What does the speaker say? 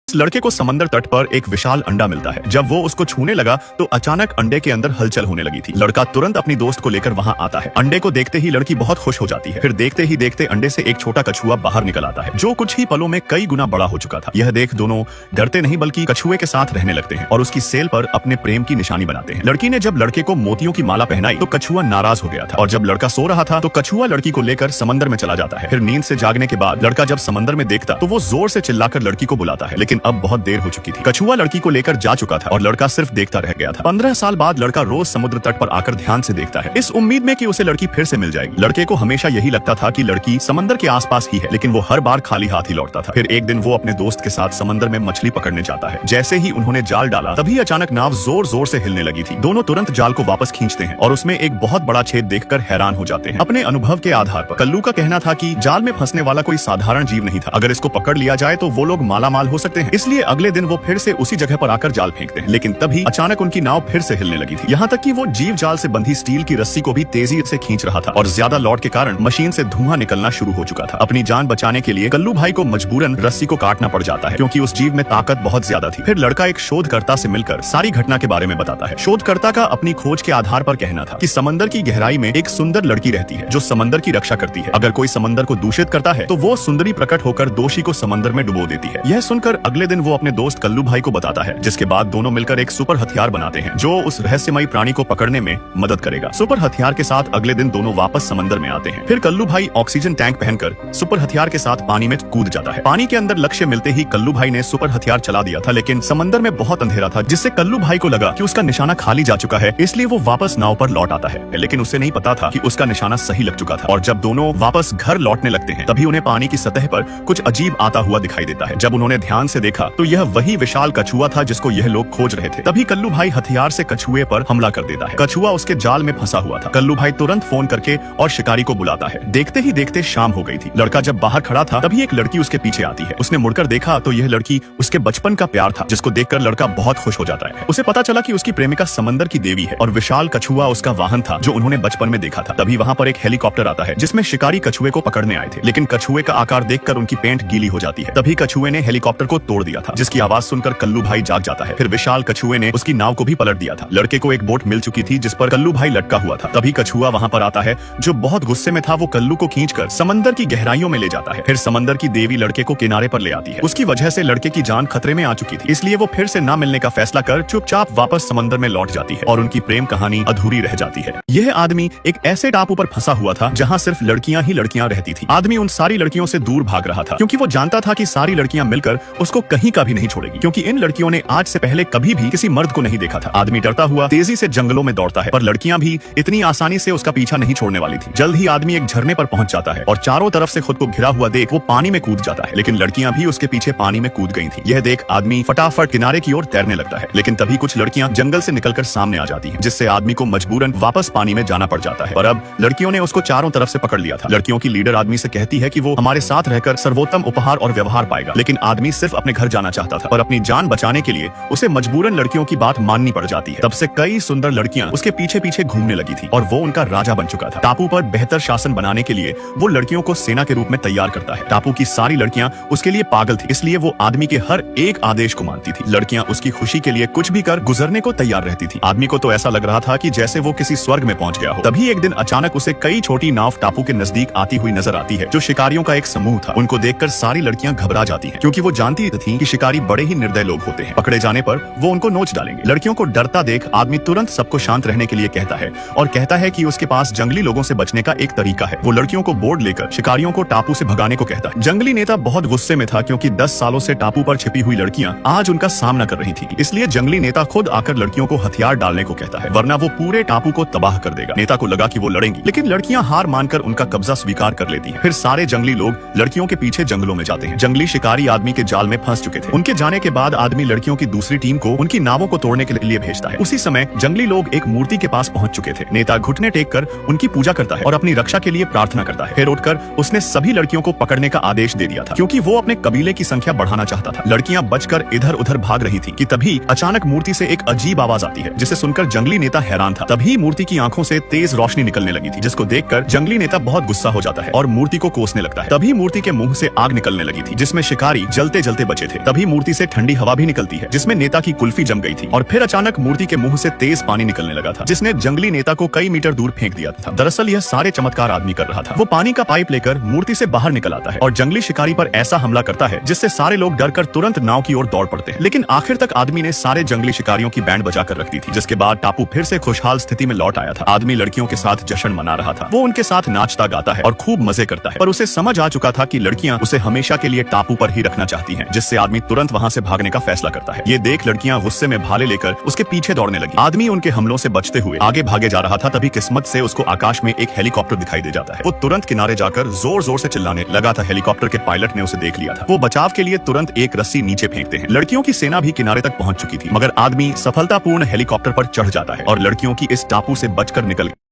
इस लड़के को समंदर तट पर एक विशाल अंडा मिलता है। जब वो उसको छूने लगा तो अचानक अंडे के अंदर हलचल होने लगी थी। लड़का तुरंत अपनी दोस्त को लेकर वहां आता है। अंडे को देखते ही लड़की बहुत खुश हो जाती है। फिर देखते ही देखते अंडे से एक छोटा कछुआ बाहर निकल आता है, जो कुछ ही पलों में कई गुना बड़ा हो चुका था। यह देख दोनों डरते नहीं बल्कि कछुए के साथ रहने लगते हैं और उसकी सेल पर अपने प्रेम की निशानी बनाते हैं। लड़की ने जब लड़के को मोतियों की माला पहनाई तो कछुआ नाराज हो गया था, और जब लड़का सो रहा था तो कछुआ लड़की को लेकर समंदर में चला जाता है। फिर नींद से जागने के बाद लड़का जब समंदर में देखता तो वो जोर से चिल्लाकर लड़की को बुलाता है, लेकिन अब बहुत देर हो चुकी थी। कछुआ लड़की को लेकर जा चुका था और लड़का सिर्फ देखता रह गया था। 15 साल बाद लड़का रोज समुद्र तट पर आकर ध्यान से देखता है, इस उम्मीद में कि उसे लड़की फिर से मिल जाएगी। लड़के को हमेशा यही लगता था कि लड़की समंदर के आसपास ही है, लेकिन वो हर बार खाली हाथ ही लौटता था। फिर एक दिन वो अपने दोस्त के साथ समंदर में मछली पकड़ने जाता है। जैसे ही उन्होंने जाल डाला तभी अचानक नाव जोर जोर से हिलने लगी थी। दोनों तुरंत जाल को वापस खींचते हैं और उसमें एक बहुत बड़ा छेद देखकर हैरान हो जाते हैं। अपने अनुभव के आधार पर कल्लू का कहना था कि जाल में फंसने वाला कोई साधारण जीव नहीं था। अगर इसको पकड़ लिया जाए तो वो लोग माला माल हो सकते हैं। इसलिए अगले दिन वो फिर से उसी जगह पर आकर जाल फेंकते हैं, लेकिन तभी अचानक उनकी नाव फिर से हिलने लगी थी। यहाँ तक कि वो जीव जाल से बंधी स्टील की रस्सी को भी तेजी से खींच रहा था, और ज्यादा लोड के कारण मशीन से धुआं निकलना शुरू हो चुका था। अपनी जान बचाने के लिए कल्लू भाई को मजबूरन रस्सी को काटना पड़ जाता है, क्योंकि उस जीव में ताकत बहुत ज्यादा थी। फिर लड़का एक शोधकर्ता से मिलकर सारी घटना के बारे में बताता है। शोधकर्ता का अपनी खोज के आधार पर कहना था कि समंदर की गहराई में एक सुंदर लड़की रहती है जो समंदर की रक्षा करती है। अगर कोई समंदर को दूषित करता है तो वो सुंदरी प्रकट होकर दोषी को समंदर में डुबो देती है। यह सुनकर अगले दिन वो अपने दोस्त कल्लू भाई को बताता है, जिसके बाद दोनों मिलकर एक सुपर हथियार बनाते हैं जो उस रहस्यमयी प्राणी को पकड़ने में मदद करेगा। सुपर हथियार के साथ अगले दिन दोनों वापस समंदर में आते हैं। फिर कल्लू भाई ऑक्सीजन टैंक पहनकर सुपर हथियार के साथ पानी में कूद जाता है। पानी के अंदर लक्ष्य मिलते ही कल्लू भाई ने सुपर हथियार चला दिया था, लेकिन समंदर में बहुत अंधेरा था, जिससे कल्लू भाई को लगा कि उसका निशाना खाली जा चुका है। इसलिए वो वापस नाव पर लौट आता है, लेकिन उसे नहीं पता था कि उसका निशाना सही लग चुका था। और जब दोनों वापस घर लौटने लगते हैं तभी उन्हें पानी की सतह पर कुछ अजीब आता हुआ दिखाई देता है। जब उन्होंने ध्यान से देखा तो यह वही विशाल कछुआ था जिसको यह लोग खोज रहे थे। तभी कल्लू भाई हथियार से कछुए पर हमला कर देता है। कछुआ उसके जाल में फंसा हुआ था। कल्लू भाई तुरंत फोन करके और शिकारी को बुलाता है। देखते ही देखते शाम हो गई थी। लड़का जब बाहर खड़ा था तभी एक लड़की उसके पीछे आती है। उसने मुड़कर देखा तो यह लड़की उसके बचपन का प्यार था, जिसको देखकर लड़का बहुत खुश हो जाता है। उसे पता चला कि उसकी प्रेमिका समंदर की देवी है और विशाल कछुआ उसका वाहन था जो उन्होंने बचपन में देखा था। तभी वहाँ पर एक हेलीकॉप्टर आता है जिसमें शिकारी कछुए को पकड़ने आए थे, लेकिन कछुए का आकार देखकर उनकी पेंट गीली हो जाती है। तभी कछुए ने हेलीकॉप्टर को तोड़ दिया था, जिसकी आवाज सुनकर कल्लू भाई जाग जाता है। फिर विशाल कछुए ने उसकी नाव को भी पलट दिया था। लड़के को एक बोट मिल चुकी थी जिस पर कल्लू भाई लटका हुआ था। तभी कछुआ वहाँ पर आता है, जो बहुत गुस्से में था। वो कल्लू को खींचकर समंदर की गहराइयों में ले जाता है। फिर समंदर की देवी लड़के को किनारे पर ले आती है। उसकी वजह से लड़के की जान खतरे में आ चुकी थी, इसलिए वो फिर से ना मिलने का फैसला कर चुपचाप वापस समंदर में लौट जाती है और उनकी प्रेम कहानी अधूरी रह जाती है। यह आदमी एक ऐसे टापू पर फंसा हुआ था जहाँ सिर्फ लड़कियां ही लड़कियां रहती थी। आदमी उन सारी लड़कियों से दूर भाग रहा था, क्योंकि वो जानता था कि सारी लड़कियां मिलकर उसको कहीं का भी नहीं छोड़ेगी, क्योंकि इन लड़कियों ने आज से पहले कभी भी किसी मर्द को नहीं देखा था। आदमी डरता हुआ तेजी से जंगलों में दौड़ता है, पर लड़कियां भी इतनी आसानी से उसका पीछा नहीं छोड़ने वाली थी। जल्द ही आदमी एक झरने पर पहुंच जाता है और चारों तरफ से खुद को घिरा हुआ देख वो पानी में कूद जाता है, लेकिन लड़कियां भी उसके पीछे पानी में कूद गई थी। यह देख आदमी फटाफट किनारे की ओर तैरने लगता है, लेकिन तभी कुछ लड़कियां जंगल से निकलकर सामने आ जाती हैं, जिससे आदमी को मजबूरन वापस पानी में जाना पड़ जाता है। और अब लड़कियों ने उसको चारों तरफ से पकड़ लिया था। लड़कियों की लीडर आदमी से कहती है कि वो हमारे साथ रहकर सर्वोत्तम उपहार और व्यवहार पाएगा, लेकिन आदमी सिर्फ अपने घर जाना चाहता था और अपनी जान बचाने के लिए उसे मजबूरन लड़कियों की बात माननी पड़ जाती है। तब से कई सुंदर लड़कियां उसके पीछे पीछे घूमने लगी थी और वो उनका राजा बन चुका था। टापू पर बेहतर शासन बनाने के लिए वो लड़कियों को सेना के रूप में तैयार करता है। टापू की सारी लड़कियां उसके लिए पागल थी, इसलिए वो आदमी के हर एक आदेश को मानती थी। लड़कियां उसकी खुशी के लिए कुछ भी कर गुजरने को तैयार रहती थी। आदमी को तो ऐसा लग रहा था कि जैसे वो किसी स्वर्ग में पहुंच गया हो। तभी एक दिन अचानक उसे कई छोटी नाव टापू के नजदीक आती हुई नजर आती है, जो शिकारियों का एक समूह था। उनको देखकर सारी लड़कियां घबरा जाती हैं, क्योंकि वो जानती थी कि शिकारी बड़े ही निर्दय लोग होते हैं। पकड़े जाने पर वो उनको नोच डालेंगे। लड़कियों को डरता देख आदमी तुरंत सबको शांत रहने के लिए कहता है और कहता है कि उसके पास जंगली लोगों से बचने का एक तरीका है। वो लड़कियों को बोर्ड लेकर शिकारियों को टापू से भगाने को कहता है। जंगली नेता बहुत गुस्से में था, क्योंकि 10 सालों से टापू पर छिपी हुई लड़कियां आज उनका सामना कर रही थी। इसलिए जंगली नेता खुद आकर लड़कियों को हथियार डालने को कहता है, वरना वो पूरे टापू को तबाह कर देगा। नेता को लगा कि वो लड़ेंगी, लेकिन लड़कियां हार मानकर उनका कब्जा स्वीकार कर लेती हैं। फिर सारे जंगली लोग लड़कियों के पीछे जंगलों में जाते हैं। जंगली शिकारी आदमी के जाल में फंस चुके थे। उनके जाने के बाद आदमी लड़कियों की दूसरी टीम को उनकी नावों को तोड़ने के लिए भेजता है। उसी समय जंगली लोग एक मूर्ति के पास पहुंच चुके थे। नेता घुटने टेक कर उनकी पूजा करता है और अपनी रक्षा के लिए प्रार्थना करता है। फिर उठकर उसने सभी लड़कियों को पकड़ने का आदेश दे दिया था, क्योंकि वो अपने कबीले की संख्या बढ़ाना चाहता था। लड़कियां बचकर इधर उधर भाग रही थी कि तभी अचानक मूर्ति से एक अजीब आवाज आती है, जिसे सुनकर जंगली नेता हैरान था। तभी मूर्ति की आंखों से तेज रोशनी निकलने लगी थी, जिसको देखकर जंगली नेता बहुत गुस्सा हो जाता है और मूर्ति को कोसने लगता है। तभी मूर्ति के मुंह से आग निकलने लगी थी, जिसमें शिकारी जलते जलते बच बचे थे। तभी मूर्ति से ठंडी हवा भी निकलती है जिसमें नेता की कुल्फी जम गई थी और फिर अचानक मूर्ति के मुंह से तेज पानी निकलने लगा था जिसने जंगली नेता को कई मीटर दूर फेंक दिया था। दरअसल यह सारे चमत्कार आदमी कर रहा था। वो पानी का पाइप लेकर मूर्ति से बाहर निकल आता है और जंगली शिकारी पर ऐसा हमला करता है जिससे सारे लोग डरकर तुरंत नाव की ओर दौड़ पड़ते हैं। लेकिन आखिर तक आदमी ने सारे जंगली शिकारियों की बैंड बजाकर रख दी थी, जिसके बाद टापू फिर से खुशहाल स्थिति में लौट आया था। आदमी लड़कियों के साथ जश्न मना रहा था। वो उनके साथ नाचता गाता है और खूब मजे करता है, पर उसे समझ आ चुका था कि लड़कियां उसे हमेशा के लिए टापू पर ही रखना चाहती हैं, जिससे आदमी तुरंत वहां से भागने का फैसला करता है। ये देख लड़कियां गुस्से में भाले लेकर उसके पीछे दौड़ने लगी। आदमी उनके हमलों से बचते हुए आगे भागे जा रहा था, तभी किस्मत से उसको आकाश में एक हेलीकॉप्टर दिखाई दे जाता है। वो तुरंत किनारे जाकर जोर जोर से चिल्लाने लगा था। हेलीकॉप्टर के पायलट ने उसे देख लिया था। वो बचाव के लिए तुरंत एक रस्सी नीचे फेंकते हैं। लड़कियों की सेना भी किनारे तक पहुंच चुकी थी, मगर आदमी सफलतापूर्ण हेलीकॉप्टर पर चढ़ जाता है और लड़कियों की इस टापू से बचकर निकल